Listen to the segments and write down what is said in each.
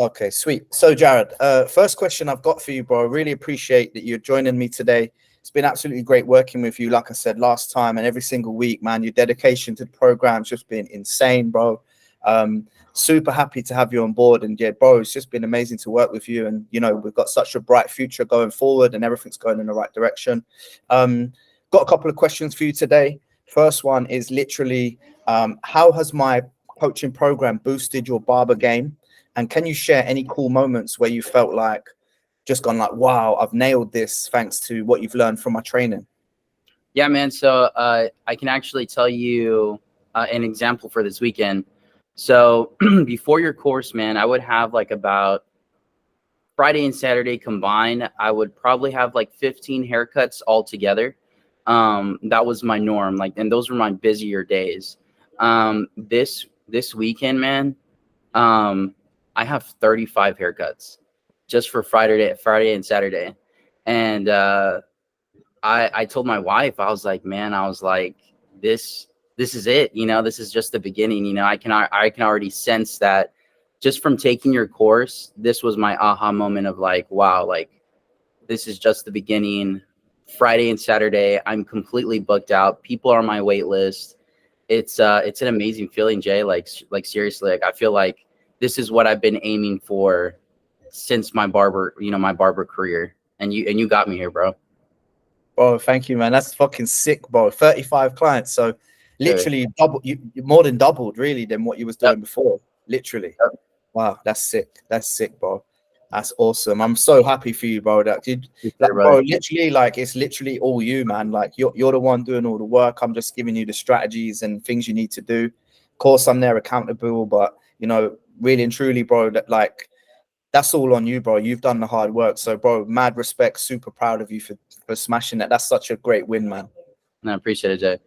Okay, sweet. So, Jared, first question I've got for you, bro. I really appreciate that you're joining me today. It's been absolutely great working with you, like I said last time, and every single week, man. Your dedication to the program's just been insane, bro. Super happy to have you on board. And yeah, bro, it's just been amazing to work with you. And, you know, we've got such a bright future going forward and everything's going in the right direction. Got a couple of questions for you today. First one is literally, how has my coaching program boosted your barber game? And can you share any cool moments where you felt like just gone like, wow, I've nailed this thanks to what you've learned from my training? Yeah, man. So I can actually tell you an example for this weekend. So before your course, man, I would have like about Friday and Saturday combined, I would probably have like 15 haircuts all together. That was my norm. Like, and those were my busier days. This weekend, man, I have 35 haircuts just for Friday and Saturday. And I told my wife, I was like, man, I was like, this is it. You know, this is just the beginning. You know, I can already sense that just from taking your course. This was my aha moment of like, wow, like this is just the beginning. Friday and Saturday, I'm completely booked out. People are on my wait list. It's an amazing feeling, Jay. Like seriously, like I feel like this is what I've been aiming for since my barber career. And you got me here, bro. Bro, thank you, man. That's fucking sick, bro. 35 clients. So Sure. literally double, you more than doubled really than what you was Yep. doing before. Literally. Yep. Wow, that's sick. That's sick, bro. That's awesome. I'm so happy for you, bro. That you, like, Sure, bro, brother. literally, like it's literally all you, man. Like you're the one doing all the work. I'm just giving you the strategies and things you need to do. Of course, I'm there accountable, but you know, really and truly, bro, that like that's all on you, bro. You've done the hard work. So, bro, mad respect, super proud of you for smashing that. That's such a great win, man. No, I appreciate it, Jay.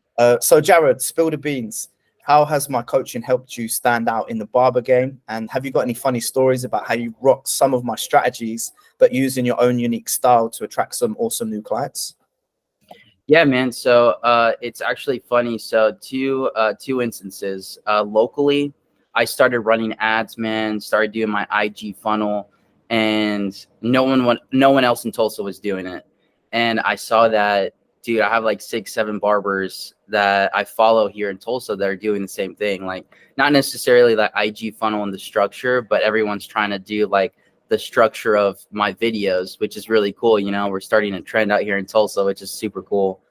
So, Jared, spill the beans. How has my coaching helped you stand out in the barber game? And have you got any funny stories about how you rocked some of my strategies, but using your own unique style to attract some awesome new clients? Yeah, man. So it's actually funny. So two instances. Locally, I started running ads, man. Started doing my IG funnel, and no one else in Tulsa was doing it. And I saw that, dude. I have like 6, 7 barbers that I follow here in Tulsa that are doing the same thing. Like not necessarily like IG funnel and the structure, but everyone's trying to do like the structure of my videos, which is really cool. You know, we're starting a trend out here in Tulsa, which is super cool.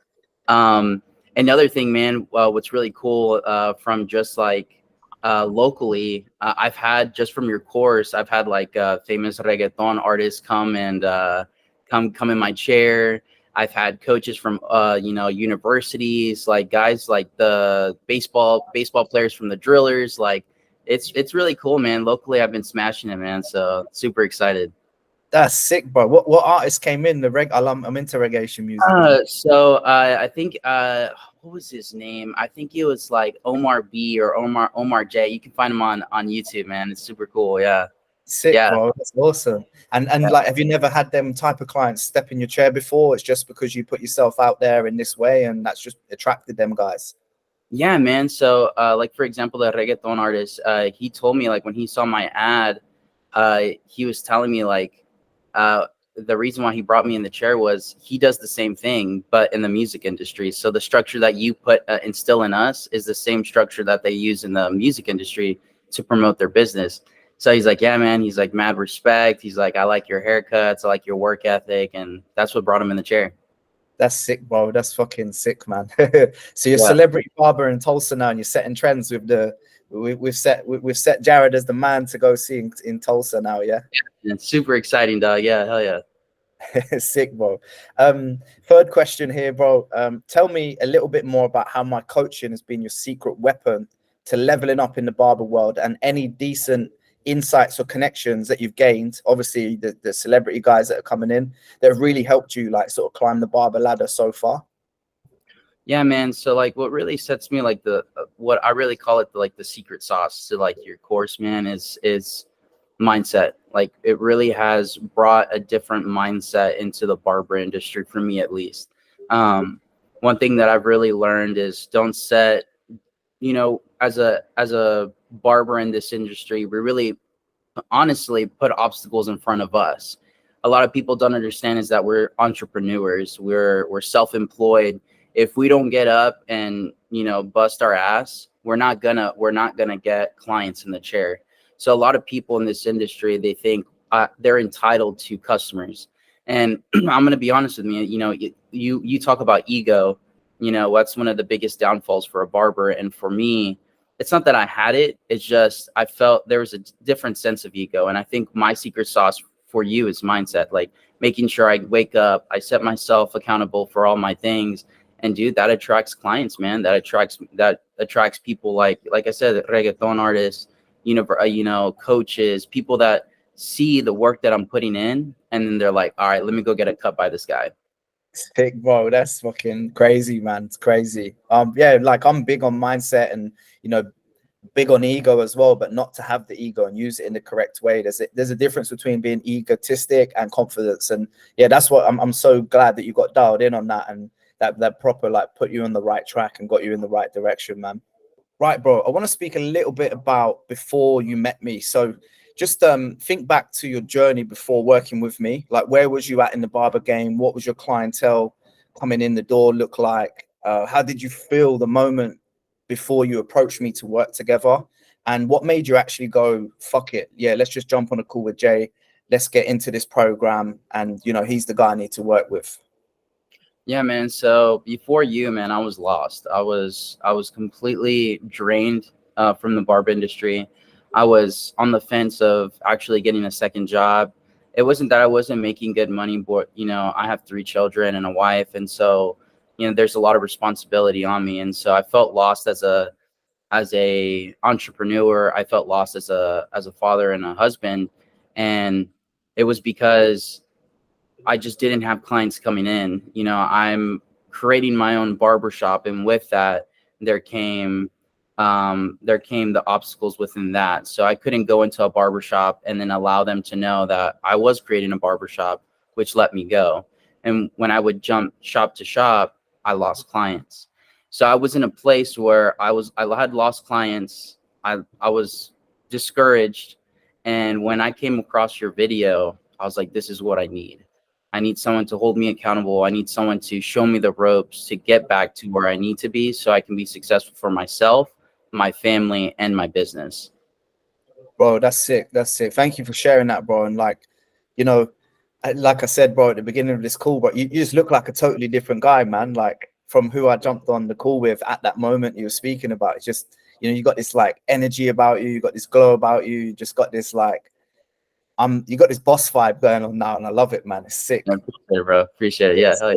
Um, Another thing, man, what's really cool from just like locally, I've had just from your course, I've had like famous reggaeton artists come and come in my chair. I've had coaches from universities, like guys like the baseball players from the Drillers. Like it's really cool, man. Locally, I've been smashing it, man. So super excited. That's sick, bro. What artists came in? I'm into reggae music, man. I think what was his name? I think it was like Omar B or Omar J. You can find him on YouTube, man. It's super cool. Yeah. Sick, Yeah. bro. That's awesome. And Yeah. like, have you never had them type of clients step in your chair before? It's just because you put yourself out there in this way, and that's just attracted them guys. Yeah, man. So like for example, the reggaeton artist, he told me like when he saw my ad, he was telling me like the reason why he brought me in the chair was he does the same thing, but in the music industry. So the structure that you instill in us is the same structure that they use in the music industry to promote their business. So he's like, yeah, man. He's like, mad respect. He's like, I like your haircuts. I like your work ethic. And that's what brought him in the chair. That's sick, bro. That's fucking sick, man. So you're Yeah. celebrity barber in Tulsa now, and you're setting trends with we've set Jared as the man to go see in Tulsa now. Yeah. And it's super exciting, dog. Yeah. Hell yeah. Sick, bro. Third question here, bro. Tell me a little bit more about how my coaching has been your secret weapon to leveling up in the barber world, and any decent insights or connections that you've gained. Obviously, the celebrity guys that are coming in that have really helped you like sort of climb the barber ladder so far. Yeah, man. So like what really sets me like the what I really call it like the secret sauce to like your course, man, is mindset. Like it really has brought a different mindset into the barber industry for me at least. Um One thing that I've really learned is don't set, as a barber in this industry, we really honestly put obstacles in front of us. A lot of people don't understand is that we're entrepreneurs. We're self-employed. If we don't get up and, bust our ass, we're not gonna get clients in the chair. So a lot of people in this industry, they think they're entitled to customers. And I'm gonna be honest with you. You talk about ego. What's one of the biggest downfalls for a barber, and for me, it's not that I had it. It's just I felt there was a different sense of ego. And I think my secret sauce for you is mindset, like making sure I wake up, I set myself accountable for all my things. And dude, that attracts clients, man. That attracts people like I said, reggaeton artists, coaches, people that see the work that I'm putting in, and then they're like, all right, let me go get a cut by this guy. Sick, bro. That's fucking crazy, man. It's crazy. Yeah, like I'm big on mindset and you know, big on ego as well, but not to have the ego and use it in the correct way. There's a difference between being egotistic and confidence. And yeah, that's what I'm so glad that you got dialed in on that, and that proper like put you on the right track and got you in the right direction, man. Right, bro. I want to speak a little bit about before you met me. So just think back to your journey before working with me. Like, where was you at in the barber game? What was your clientele coming in the door look like? How did you feel the moment before you approached me to work together? And what made you actually go, fuck it, yeah, let's just jump on a call with Jay. Let's get into this program. And, he's the guy I need to work with. Yeah, man. So before you, man, I was lost. I was completely drained from the barb industry. I was on the fence of actually getting a second job. It wasn't that I wasn't making good money, but I have 3 children and a wife, and so there's a lot of responsibility on me, and so I felt lost as a entrepreneur. I felt lost as a father and a husband, and it was because I just didn't have clients coming in. I'm creating my own barbershop, and with that, there came the obstacles within that. So I couldn't go into a barbershop and then allow them to know that I was creating a barbershop, which let me go. And when I would jump shop to shop, I lost clients. So I was in a place where I had lost clients. I was discouraged. And when I came across your video, I was like, this is what I need. I need someone to hold me accountable. I need someone to show me the ropes to get back to where I need to be so I can be successful for myself, my family, and my business. Bro, that's sick. That's sick. Thank you for sharing that, bro. And you know, like I said, bro, at the beginning of this call, but you just look like a totally different guy, man. Like from who I jumped on the call with at that moment you were speaking about. It's just, you got this like energy about you, you got this glow about you, you just got this like you got this boss vibe going on now, and I love it, man. It's sick. I appreciate it, bro. Appreciate it. Yeah. Hell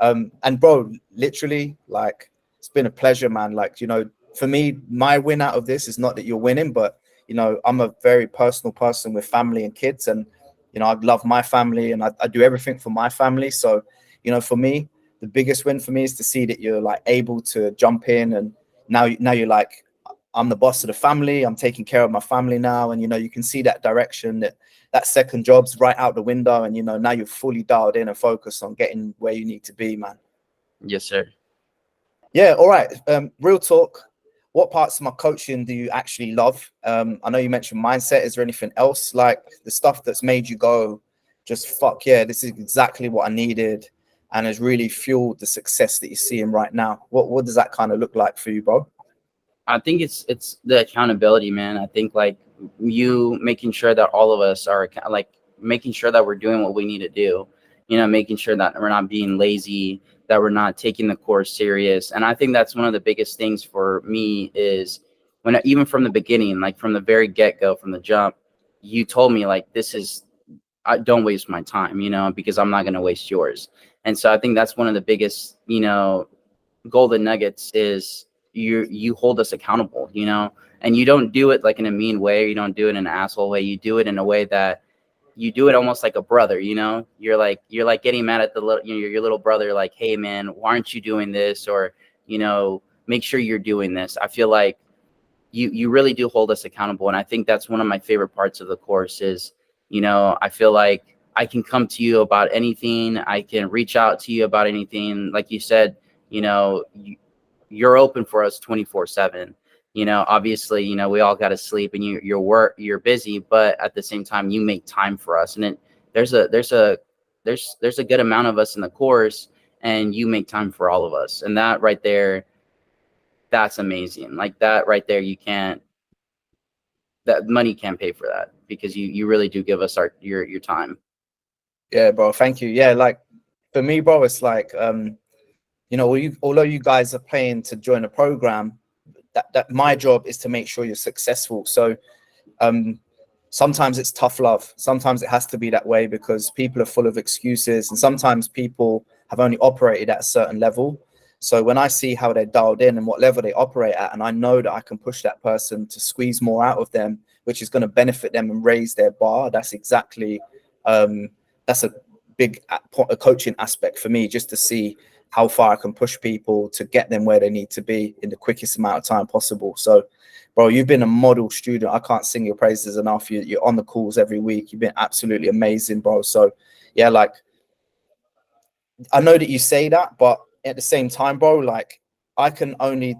yeah. And bro, literally, like, it's been a pleasure, man. Like, for me, my win out of this is not that you're winning, but I'm a very personal person with family and kids, and I love my family, and I do everything for my family. So, for me, the biggest win for me is to see that you're like able to jump in, and now you're like, I'm the boss of the family. I'm taking care of my family now, and you can see that direction, that second job's right out the window, and now you're fully dialed in and focused on getting where you need to be, man. Yes, sir. Yeah, all right. Real talk. What parts of my coaching do you actually love? I know you mentioned mindset. Is there anything else, like the stuff that's made you go, just fuck yeah, this is exactly what I needed, and has really fueled the success that you're seeing right now? What does that kind of look like for you, bro? I think it's the accountability, man. I think like you making sure that all of us are like making sure that we're doing what we need to do, making sure that we're not being lazy, that we're not taking the course serious. And I think that's one of the biggest things for me is when even from the beginning, like from the very get-go, from the jump, you told me like I don't waste my time, because I'm not going to waste yours. And so I think that's one of the biggest, golden nuggets is you hold us accountable, and you don't do it like in a mean way. You don't do it in an asshole way. You do it in a way that you do it almost like a brother, you're like getting mad at the little, your little brother, like, hey man, why aren't you doing this? Or, make sure you're doing this. I feel like you really do hold us accountable. And I think that's one of my favorite parts of the course is, I feel like I can come to you about anything. I can reach out to you about anything. Like you said, you're open for us 24/7. Obviously, we all got to sleep and you're busy, but at the same time, you make time for us. And there's a good amount of us in the course, and you make time for all of us. And that right there, that's amazing. Like that right there, that money can't pay for that, because you really do give us your time. Yeah, bro. Thank you. Yeah, like for me, bro, it's like although you guys are paying to join a program, that my job is to make sure you're successful. So sometimes it's tough love. Sometimes it has to be that way because people are full of excuses, and sometimes people have only operated at a certain level. So when I see how they're dialed in and what level they operate at, and I know that I can push that person to squeeze more out of them, which is going to benefit them and raise their bar, that's exactly that's a big a coaching aspect for me, just to see how far I can push people to get them where they need to be in the quickest amount of time possible. So, bro, you've been a model student. I can't sing your praises enough. You're on the calls every week. You've been absolutely amazing, bro. So, yeah, like, I know that you say that, but at the same time, bro, like, I can only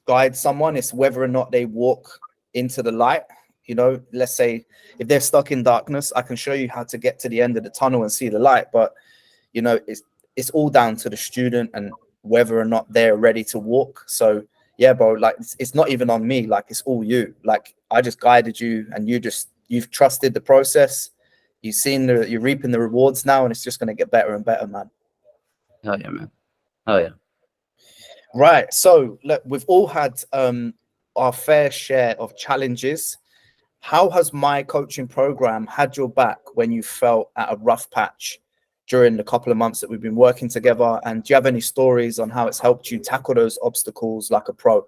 guide someone. It's whether or not they walk into the light. Let's say if they're stuck in darkness, I can show you how to get to the end of the tunnel and see the light. But, it's all down to the student and whether or not they're ready to walk. So, yeah, bro, like, it's not even on me. Like, it's all you. Like, I just guided you, and you've trusted the process. You're reaping the rewards now, and it's just going to get better and better, man. Hell yeah, man. Oh yeah. Right. So look, we've all had our fair share of challenges. How has my coaching program had your back when you felt at a rough patch during the couple of months that we've been working together? And do you have any stories on how it's helped you tackle those obstacles like a pro?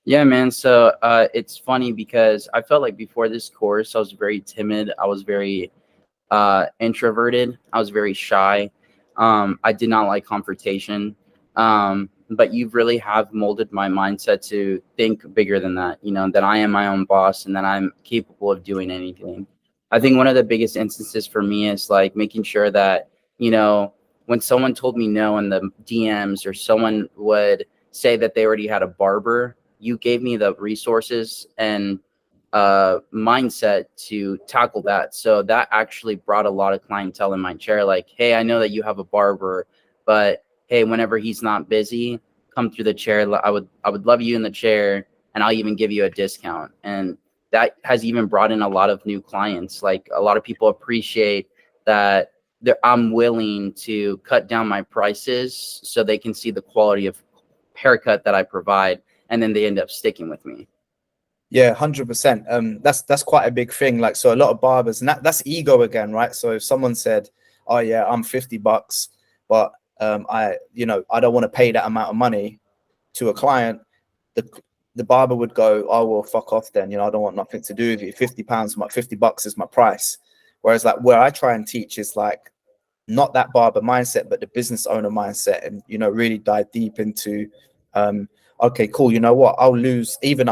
Yeah, man. So it's funny because I felt like before this course, I was very timid. I was very introverted. I was very shy. I did not like confrontation. But you really have molded my mindset to think bigger than that, that I am my own boss and that I'm capable of doing anything. I think one of the biggest instances for me is like making sure that, when someone told me no in the DMs, or someone would say that they already had a barber, you gave me the resources and mindset to tackle that. So that actually brought a lot of clientele in my chair. Like, hey, I know that you have a barber, but hey, whenever he's not busy, come through the chair. I would love you in the chair, and I'll even give you a discount. And that has even brought in a lot of new clients. Like, a lot of people appreciate that I'm willing to cut down my prices so they can see the quality of haircut that I provide, and then they end up sticking with me. Yeah, 100%. That's quite a big thing. Like, so a lot of barbers, and that's ego again, right? So if someone said, "Oh yeah, I'm $50, but I don't want to pay that amount of money to a client," the barber would go, "Oh well, fuck off then. I don't want nothing to do with you. £50, $50 is my price." Whereas, like, where I try and teach is like not that barber mindset, but the business owner mindset, and really dive deep into okay, cool. You know what? I'll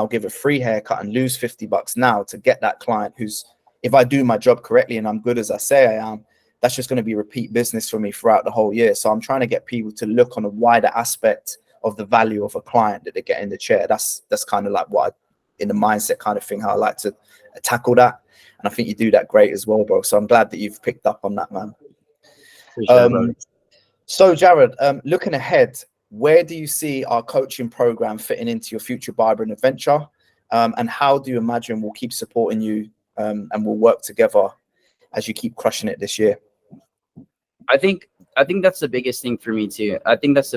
give a free haircut and lose $50 now to get that client who's, if I do my job correctly and I'm good as I say I am, that's just going to be repeat business for me throughout the whole year. So I'm trying to get people to look on a wider aspect of the value of a client that they get in the chair. That's kind of like in the mindset kind of thing, how I like to tackle that. And I think you do that great as well, bro. So I'm glad that you've picked up on that, man. Appreciate it, brother. So Jared, looking ahead, where do you see our coaching program fitting into your future barbering adventure? And how do you imagine we'll keep supporting you and we'll work together as you keep crushing it this year? I think that's the biggest thing for me too. I think that's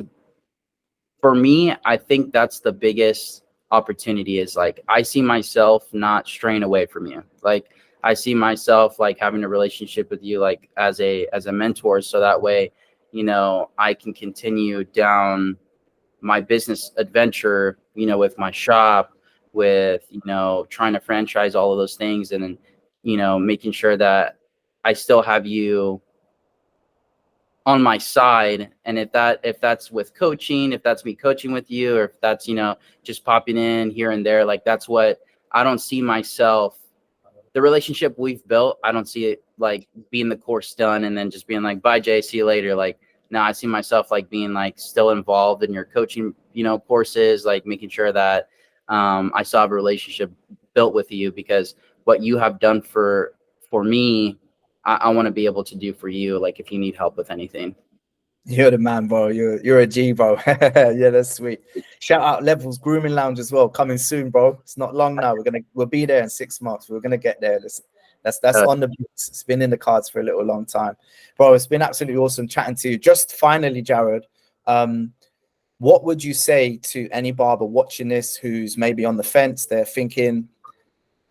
the biggest opportunity, is like, I see myself not straying away from you. Like, I see myself like having a relationship with you, like as a mentor. So that way, I can continue down my business adventure, with my shop, with, trying to franchise all of those things. And then, making sure that I still have you on my side. And if that's with coaching, if that's me coaching with you, or if that's, just popping in here and there, like, that's what I don't see myself. The relationship we've built, I don't see it like being the course done and then just being like, bye Jay, see you later. Like, no, I see myself like being like still involved in your coaching, courses, like making sure that I still have a relationship built with you, because what you have done for me, I want to be able to do for you, like if you need help with anything. You're the man, bro. You're a G, bro. Yeah, that's sweet. Shout out Levels Grooming Lounge as well, coming soon, bro. It's not long now. We'll be there in 6 months. We're gonna get there. That's on the books. It's been in the cards for a little long time, bro. It's been absolutely awesome chatting to you. Just finally, Jared, what would you say to any barber watching this who's maybe on the fence? They're thinking,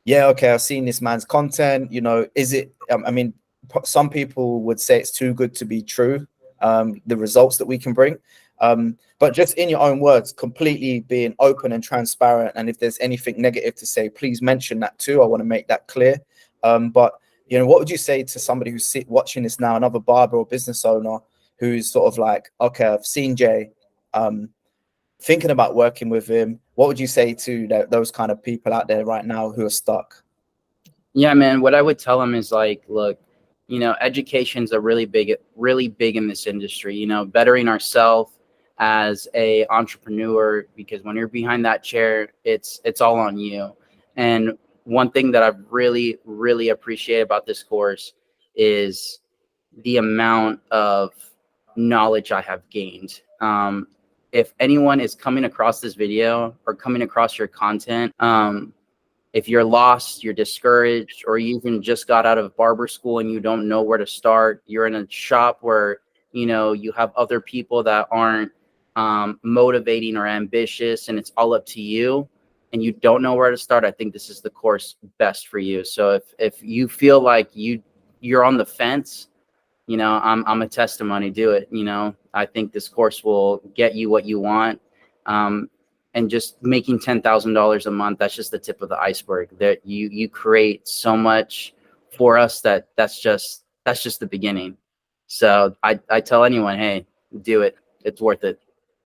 yeah, okay, I've seen this man's content. You know, is it? I mean, some people would say it's too good to be true. The results that we can bring, but just in your own words, completely being open and transparent. And if there's anything negative to say, please mention that too. I want to make that clear. But you know, what would you say to somebody who's watching this now, another barber or business owner who's sort of like, okay, I've seen Jay, thinking about working with him? What would you say to those kind of people out there right now who are stuck? Yeah, man, what I would tell them is like, look, education's a really big in this industry, bettering ourselves as a entrepreneur, because when you're behind that chair, it's all on you. And one thing that I've really appreciated about this course is the amount of knowledge I have gained. If anyone is coming across this video or coming across your content, if you're lost, you're discouraged, or you even just got out of barber school and you don't know where to start, you're in a shop where, you have other people that aren't motivating or ambitious, and it's all up to you, and you don't know where to start, I think this is the course best for you. So if you feel like you're on the fence, I'm a testimony. Do it. I think this course will get you what you want. And just making $10,000 a month, that's just the tip of the iceberg. That you create so much for us that's just the beginning. So I tell anyone, hey, do it. It's worth it.